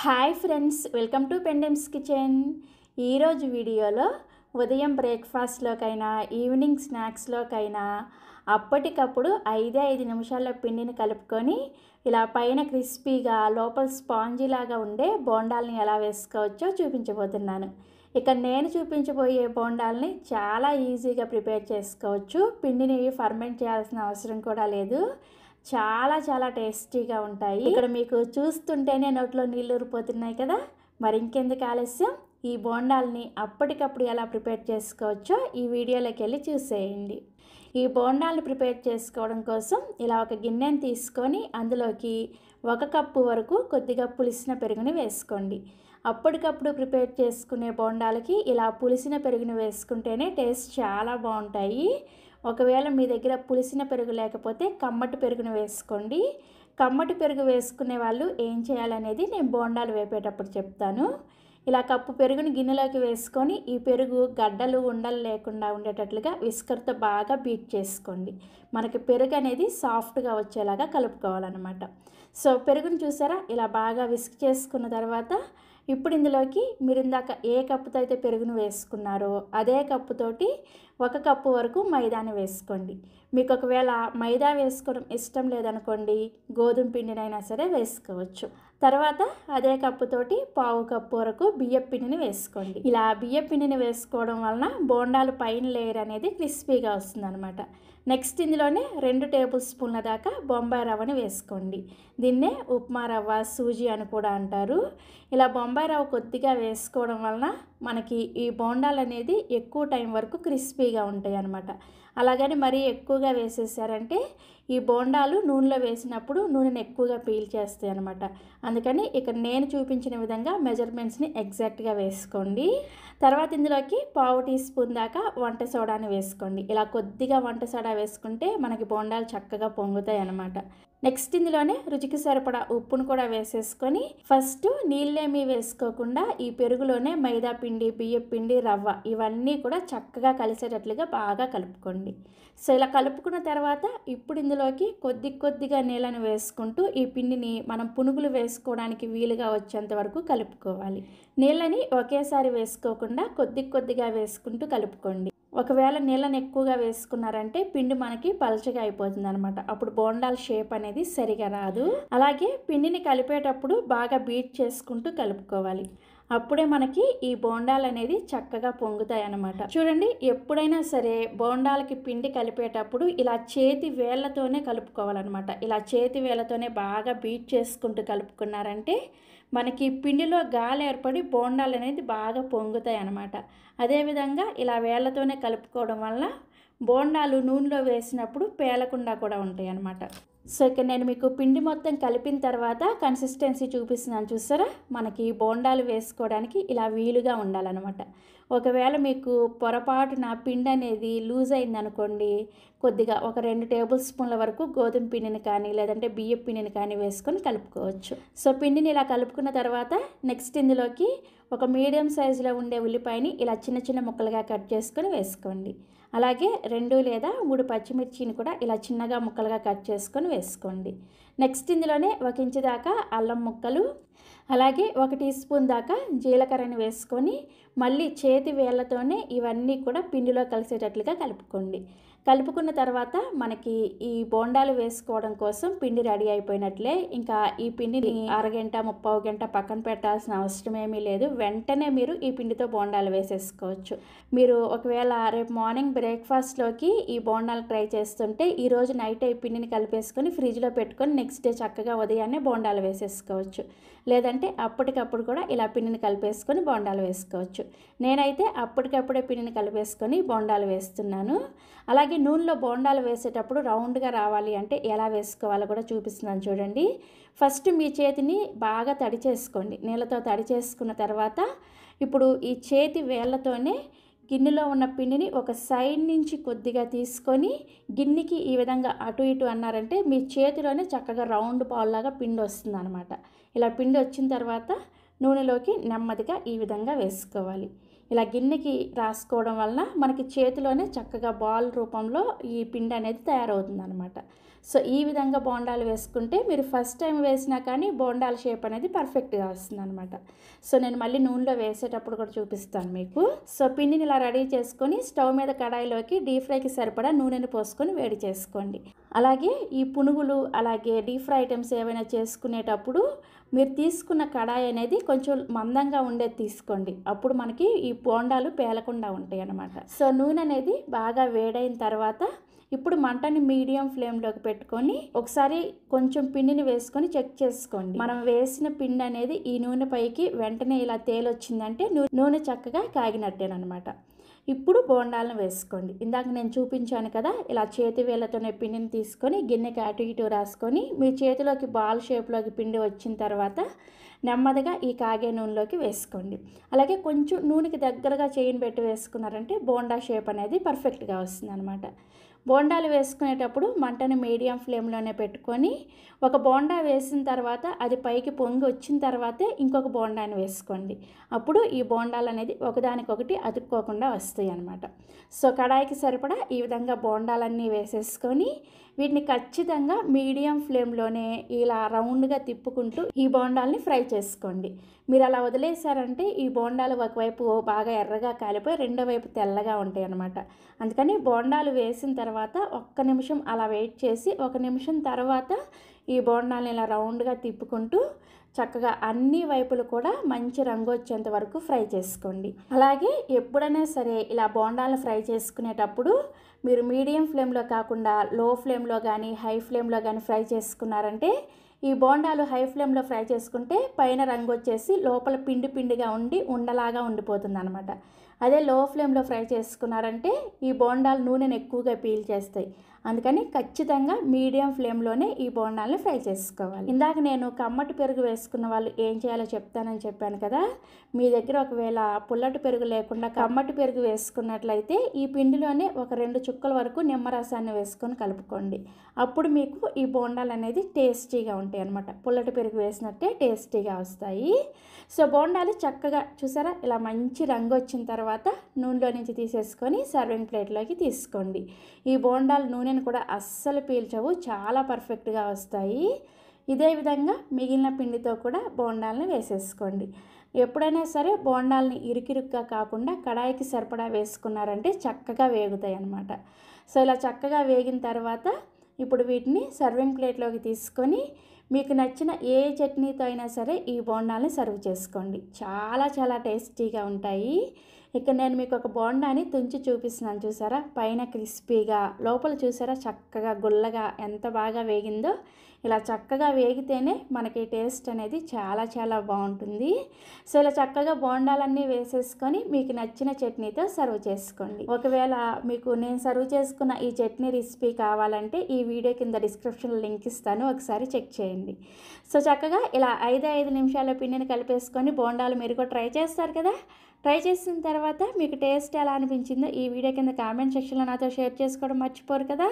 Hi friends, welcome to Pendems kitchen. ఈరోజు వీడియోలో ఉదయం బ్రేక్ఫాస్ట్లోకైనా ఈవినింగ్ స్నాక్స్లోకైనా అప్పటికప్పుడు 5 నిమిషాల్లో పిండిని కలుపుకొని ఇలా పైన క్రిస్పీగా లోపల స్పాంజీలాగా ఉండే బోండాల్ని ఎలా వేసుకోవచ్చో చూపించబోతున్నాను. ఇక నేను చూపించబోయే బోండాల్ని చాలా ఈజీగా ప్రిపేర్ చేసుకోవచ్చు. పిండిని ఫర్మెంట్ చేయాల్సిన అవసరం కూడా లేదు. చాలా టేస్టీగా ఉంటాయి. ఇక్కడ మీకు చూస్తుంటేనే నోట్లో నీళ్ళు ఊరిపోతున్నాయి కదా. మరి ఇంకెందుకు ఆలస్యం, ఈ బోండాల్ని అప్పటికప్పుడు ఎలా ప్రిపేర్ చేసుకోవచ్చో ఈ వీడియోలోకి వెళ్ళి చూసేయండి. ఈ బోండాల్ని ప్రిపేర్ చేసుకోవడం కోసం ఇలా ఒక గిన్నెని తీసుకొని అందులోకి 1 కప్పు వరకు కొద్దిగా పులిసిన పెరుగుని వేసుకోండి. అప్పటికప్పుడు ప్రిపేర్ చేసుకునే బోండాలకి ఇలా పులిసిన పెరుగుని వేసుకుంటేనే టేస్ట్ చాలా బాగుంటాయి. ఒకవేళ మీ దగ్గర పులిసిన పెరుగు లేకపోతే కమ్మటి పెరుగును వేసుకోండి. కమ్మటి పెరుగు వేసుకునే వాళ్ళు ఏం చేయాలనేది నేను బోండాలు వేపేటప్పుడు చెప్తాను. ఇలా కప్పు పెరుగుని గిన్నెలోకి వేసుకొని ఈ పెరుగు గడ్డలు ఉండలు లేకుండా ఉండేటట్లుగా విస్కర్తో బాగా బీట్ చేసుకోండి. మనకి పెరుగు అనేది సాఫ్ట్గా వచ్చేలాగా కలుపుకోవాలన్నమాట. సో పెరుగుని చూసారా, ఇలా బాగా విస్క్ చేసుకున్న తర్వాత ఇప్పుడు ఇందులోకి మీరు ఇందాక ఏ కప్పుతో అయితే పెరుగును వేసుకున్నారో అదే కప్పుతోటి 1 కప్పు వరకు మైదాని వేసుకోండి. మీకు ఒకవేళ మైదా వేసుకోవడం ఇష్టం లేదనుకోండి, గోధుమ పిండినైనా సరే వేసుకోవచ్చు. తర్వాత అదే కప్పుతోటి 1/2 కప్పు వరకు బియ్యం పిండిని వేసుకోండి. ఇలా బియ్యం పిండిని వేసుకోవడం వలన బోండాలు పైన లేయర్ అనేది క్రిస్పీగా వస్తుందన్నమాట. నెక్స్ట్ ఇందులోనే 2 టేబుల్ స్పూన్ల దాకా బొంబాయి రవ్వని వేసుకోండి. దీన్నే ఉప్మా రవ్వ, సూజీ అని కూడా అంటారు. ఇలా బొంబాయి రవ్వ కొద్దిగా వేసుకోవడం వలన మనకి ఈ బోండాలు అనేది ఎక్కువ టైం వరకు క్రిస్పీగా ఉంటాయి అన్నమాట. అలాగని మరీ ఎక్కువగా వేసేసారంటే ఈ బోండాలు నూనెలో వేసినప్పుడు నూనెని ఎక్కువగా పీల్చేస్తాయి అన్నమాట. అందుకని ఇక్కడ నేను చూపించిన విధంగా మెజర్మెంట్స్ని ఎగ్జాక్ట్గా వేసుకోండి. తర్వాత ఇందులోకి 1/2 టీ స్పూన్ దాకా వంట సోడాని వేసుకోండి. ఇలా కొద్దిగా వంట సోడా వేసుకుంటే మనకి బోండాలు చక్కగా పొంగుతాయి అన్నమాట. నెక్స్ట్ ఇందులోనే రుచికి సరిపడా ఉప్పును కూడా వేసేసుకొని ఫస్ట్ నీళ్ళేమీ వేసుకోకుండా ఈ పెరుగులోనే మైదా పిండి, బియ్యం పిండి, రవ్వ ఇవన్నీ కూడా చక్కగా కలిసేటట్లుగా బాగా కలుపుకోండి. సో ఇలా కలుపుకున్న తర్వాత ఇప్పుడు ఇందులోకి కొద్దిగా నీళ్ళని వేసుకుంటూ ఈ పిండిని మనం పునుగులు వేసుకోవడానికి వీలుగా వచ్చేంత వరకు కలుపుకోవాలి. నీళ్ళని ఒకేసారి వేసుకోకుండా కొద్దిగా వేసుకుంటూ కలుపుకోండి. ఒకవేళ నీళ్ళని ఎక్కువగా వేసుకున్నారంటే పిండి మనకి పలచగా అయిపోతుంది అనమాట. అప్పుడు బోండాల షేప్ అనేది సరిగా రాదు. అలాగే పిండిని కలిపేటప్పుడు బాగా బీట్ చేసుకుంటూ కలుపుకోవాలి. అప్పుడే మనకి ఈ బోండాలు అనేది చక్కగా పొంగుతాయి అన్నమాట. చూడండి, ఎప్పుడైనా సరే బోండాలకి పిండి కలిపేటప్పుడు ఇలా చేతి వేళ్ళతోనే కలుపుకోవాలన్నమాట. ఇలా చేతి వేళ్ళతోనే బాగా బీట్ చేసుకుంటూ కలుపుకున్నారంటే మనకి పిండిలో గాలి ఏర్పడి బోండాలు అనేది బాగా పొంగుతాయి అన్నమాట. అదేవిధంగా ఇలా వేళ్ళతోనే కలుపుకోవడం వల్ల బోండాలు నూనెలో వేసినప్పుడు పేలకుండా కూడా ఉంటాయి అన్నమాట. సో ఇక్కడ నేను మీకు పిండి మొత్తం కలిపిన తర్వాత కన్సిస్టెన్సీ చూపిస్తున్నాను చూసారా. మనకి బోండాలు వేసుకోవడానికి ఇలా వీలుగా ఉండాలన్నమాట. ఒకవేళ మీకు పొరపాటున పిండి అనేది లూజ్ అయిందనుకోండి, కొద్దిగా ఒక 2 టేబుల్ స్పూన్ల వరకు గోధుమ పిండిని కానీ లేదంటే బియ్యం పిండిని కానీ వేసుకొని కలుపుకోవచ్చు. సో పిండిని ఇలా కలుపుకున్న తర్వాత నెక్స్ట్ ఇందులోకి ఒక మీడియం సైజులో ఉండే ఉల్లిపాయని ఇలా చిన్న ముక్కలుగా కట్ చేసుకొని వేసుకోండి. అలాగే 2 లేదా 3 పచ్చిమిర్చిని కూడా ఇలా చిన్నగా ముక్కలుగా కట్ చేసుకొని వేసుకోండి. నెక్స్ట్ ఇందులోనే 1 ఇంచు దాకా అల్లం ముక్కలు, అలాగే 1 టీ స్పూన్ దాకా జీలకర్రని వేసుకొని మళ్ళీ చేతి వేళ్ళతోనే ఇవన్నీ కూడా పిండిలో కలిసేటట్లుగా కలుపుకోండి. కలుపుకున్న తర్వాత మనకి ఈ బోండాలు వేసుకోవడం కోసం పిండి రెడీ అయిపోయినట్లే. ఇంకా ఈ పిండిని అరగంట 30 గంట పక్కన పెట్టాల్సిన అవసరం ఏమీ లేదు. వెంటనే మీరు ఈ పిండితో బోండాలు వేసేసుకోవచ్చు. మీరు ఒకవేళ రేపు మార్నింగ్ బ్రేక్ఫాస్ట్లోకి ఈ బోండాలు ట్రై చేస్తుంటే ఈరోజు నైట్ ఈ పిండిని కలిపేసుకొని ఫ్రిడ్జ్లో పెట్టుకొని నెక్స్ట్ డే చక్కగా ఉదయాన్నే బోండాలు వేసేసుకోవచ్చు. లేదంటే అప్పటికప్పుడు కూడా ఇలా పిండిని కలిపేసుకొని బోండాలు వేసుకోవచ్చు. నేనైతే అప్పటికప్పుడే పిండిని కలిపేసుకొని బోండాలు వేస్తున్నాను. అలాగే నూనెలో బోండాలు వేసేటప్పుడు రౌండ్గా రావాలి అంటే ఎలా వేసుకోవాలో కూడా చూపిస్తున్నాను చూడండి. ఫస్ట్ మీ చేతిని బాగా తడి చేసుకోండి. నీళ్ళతో తడి చేసుకున్న తర్వాత ఇప్పుడు ఈ చేతి వేళ్ళతోనే గిన్నెలో ఉన్న పిండిని ఒక సైడ్ నుంచి కొద్దిగా తీసుకొని గిన్నెకి ఈ విధంగా అటు ఇటు అన్నారంటే మీ చేతిలోనే చక్కగా రౌండ్ బాల్ లాగా పిండి వస్తుంది అనమాట. ఇలా పిండి వచ్చిన తర్వాత నూనెలోకి నెమ్మదిగా ఈ విధంగా వేసుకోవాలి. ఇలా గిన్నెకి రాసుకోవడం వలన మనకి చేతిలోనే చక్కగా బాల్ రూపంలో ఈ పిండి అనేది తయారవుతుంది అనమాట. సో ఈ విధంగా బోండాలు వేసుకుంటే మీరు ఫస్ట్ టైం వేసినా కానీ బోండాల షేప్ అనేది పర్ఫెక్ట్గా వస్తుంది అనమాట. సో నేను మళ్ళీ నూనెలో వేసేటప్పుడు కూడా చూపిస్తాను మీకు. సో పిండిని ఇలా రెడీ చేసుకొని స్టవ్ మీద కడాయిలోకి డీప్ ఫ్రైకి సరిపడా నూనెని పోసుకొని వేడి చేసుకోండి. అలాగే ఈ పునుగులు అలాగే డీప్ ఫ్రై ఐటమ్స్ ఏవైనా చేసుకునేటప్పుడు మీరు తీసుకున్న కడాయి అనేది కొంచెం మందంగా ఉండేది తీసుకోండి. అప్పుడు మనకి ఈ బోండాలు పేలకుండా ఉంటాయి అన్నమాట. సో నూనె అనేది బాగా వేడైన తర్వాత ఇప్పుడు మంటని మీడియం ఫ్లేమ్లోకి పెట్టుకొని ఒకసారి కొంచెం పిండిని వేసుకొని చెక్ చేసుకోండి. మనం వేసిన పిండి అనేది ఈ నూనె పైకి వెంటనే ఇలా తేలొచ్చిందంటే నూనె చక్కగా కాగినట్టేనమాట. ఇప్పుడు బోండాలను వేసుకోండి. ఇందాక నేను చూపించాను కదా, ఇలా చేతి వేళ్ళతోనే పిండిని తీసుకొని గిన్నెకి అటు ఇటు రాసుకొని మీ చేతిలోకి బాల్ షేప్లోకి పిండి వచ్చిన తర్వాత నెమ్మదిగా ఈ కాగే నూనెలోకి వేసుకోండి. అలాగే కొంచెం నూనెకి దగ్గరగా చేయిని పెట్టి వేసుకున్నారంటే బోండా షేప్ అనేది పర్ఫెక్ట్గా వస్తుంది అనమాట. బోండాలు వేసుకునేటప్పుడు మంటను మీడియం ఫ్లేమ్లోనే పెట్టుకొని ఒక బోండా వేసిన తర్వాత అది పైకి పొంగి వచ్చిన తర్వాతే ఇంకొక బోండాని వేసుకోండి. అప్పుడు ఈ బోండాలు అనేది ఒకదానికొకటి అతుక్కోకుండా వస్తాయి అన్నమాట. సో కడాయికి సరిపడా ఈ విధంగా బోండాలన్నీ వేసేసుకొని వీటిని ఖచ్చితంగా మీడియం ఫ్లేమ్లోనే ఇలా రౌండ్గా తిప్పుకుంటూ ఈ బోండాలని ఫ్రై చేసుకోండి. మీరు అలా వదిలేశారంటే ఈ బోండాలు ఒకవైపు బాగా ఎర్రగా కాలిపోయి రెండో వైపు తెల్లగా ఉంటాయి అన్నమాట. అందుకని బోండాలు వేసిన తర్వాత ఒక్క నిమిషం అలా వెయిట్ చేసి 1 నిమిషం తర్వాత ఈ బోండాలను ఇలా రౌండ్గా తిప్పుకుంటూ చక్కగా అన్ని వైపులు కూడా మంచి రంగు వచ్చేంత వరకు ఫ్రై చేసుకోండి. అలాగే ఎప్పుడైనా సరే ఇలా బోండాలను ఫ్రై చేసుకునేటప్పుడు మీరు మీడియం ఫ్లేమ్లో కాకుండా లో ఫ్లేమ్లో కానీ హై ఫ్లేమ్లో కానీ ఫ్రై చేసుకున్నారంటే ఈ బోండాలు హై ఫ్లేమ్లో ఫ్రై చేసుకుంటే పైన రంగు వచ్చేసి లోపల పిండి పిండిగా ఉండి ఉండలాగా ఉండిపోతుంది అనమాట. అదే లో ఫ్లేమ్లో ఫ్రై చేసుకున్నారంటే ఈ బోండాలు నూనెను ఎక్కువగా పీల్చేస్తాయి. అందుకని ఖచ్చితంగా మీడియం ఫ్లేమ్లోనే ఈ బోండాలని ఫ్రై చేసుకోవాలి. ఇందాక నేను కమ్మటి పెరుగు వేసుకున్న వాళ్ళు ఏం చేయాలో చెప్తానని చెప్పాను కదా. మీ దగ్గర ఒకవేళ పుల్లటి పెరుగు లేకుండా కమ్మటి పెరుగు వేసుకున్నట్లయితే ఈ పిండిలోనే ఒక 2 చుక్కల వరకు నిమ్మరసాన్ని వేసుకొని కలుపుకోండి. అప్పుడు మీకు ఈ బోండాలు అనేది టేస్టీగా ఉంటాయి అన్నమాట. పుల్లటి పెరుగు వేసినట్టే టేస్టీగా వస్తాయి. సో బోండాలు చక్కగా చూసారా ఇలా మంచి రంగు వచ్చిన తర్వాత నూనెలో నుంచి తీసేసుకొని సర్వింగ్ ప్లేట్లోకి తీసుకోండి. ఈ బోండాలు నూనెను కూడా అస్సలు పీల్చవు, చాలా పర్ఫెక్ట్గా వస్తాయి. ఇదే విధంగా మిగిలిన పిండితో కూడా బోండాలను వేసేసుకోండి. ఎప్పుడైనా సరే బోండాలని ఇరుకిరుగ్గా కాకుండా కడాయికి సరిపడా వేసుకున్నారంటే చక్కగా వేగుతాయి అన్నమాట. సో ఇలా చక్కగా వేగిన తర్వాత ఇప్పుడు వీటిని సర్వింగ్ ప్లేట్లోకి తీసుకొని మీకు నచ్చిన ఏ చట్నీతో అయినా సరే ఈ బోండాలని సర్వ్ చేసుకోండి. చాలా చాలా టేస్టీగా ఉంటాయి. ఇక్కడ నేను మీకు ఒక బోండాని తుంచి చూపిస్తున్నాను చూసారా, పైన క్రిస్పీగా లోపల చూసారా చక్కగా గుల్లగా ఎంత బాగా వేగిందో. ఇలా చక్కగా వేగితేనే మనకి టేస్ట్ అనేది చాలా చాలా బాగుంటుంది. సో ఇలా చక్కగా బోండాలన్నీ వేసేసుకొని మీకు నచ్చిన చట్నీతో సర్వ్ చేసుకోండి. ఒకవేళ మీకు నేను సర్వ్ చేసుకున్న ఈ చట్నీ రెసిపీ కావాలంటే ఈ వీడియో కింద డిస్క్రిప్షన్లో లింక్ ఇస్తాను, ఒకసారి చెక్ చేయండి. సో చక్కగా ఇలా 5 నిమిషాల పిండిని కలిపేసుకొని బోండాలు మీరు కూడా ట్రై చేస్తారు కదా. ట్రై చేసిన తర్వాత మీకు టేస్ట్ ఎలా అనిపించిందో ఈ వీడియో కింద కామెంట్ సెక్షన్లో నాతో షేర్ చేసుకోవడం మర్చిపోరు కదా.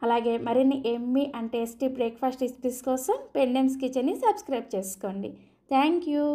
అలాగే మరిన్ని Emmy and tasty breakfast recipes కోసం పెండెమ్స్ కిచెన్ని సబ్స్క్రైబ్ చేసుకోండి. Thank you.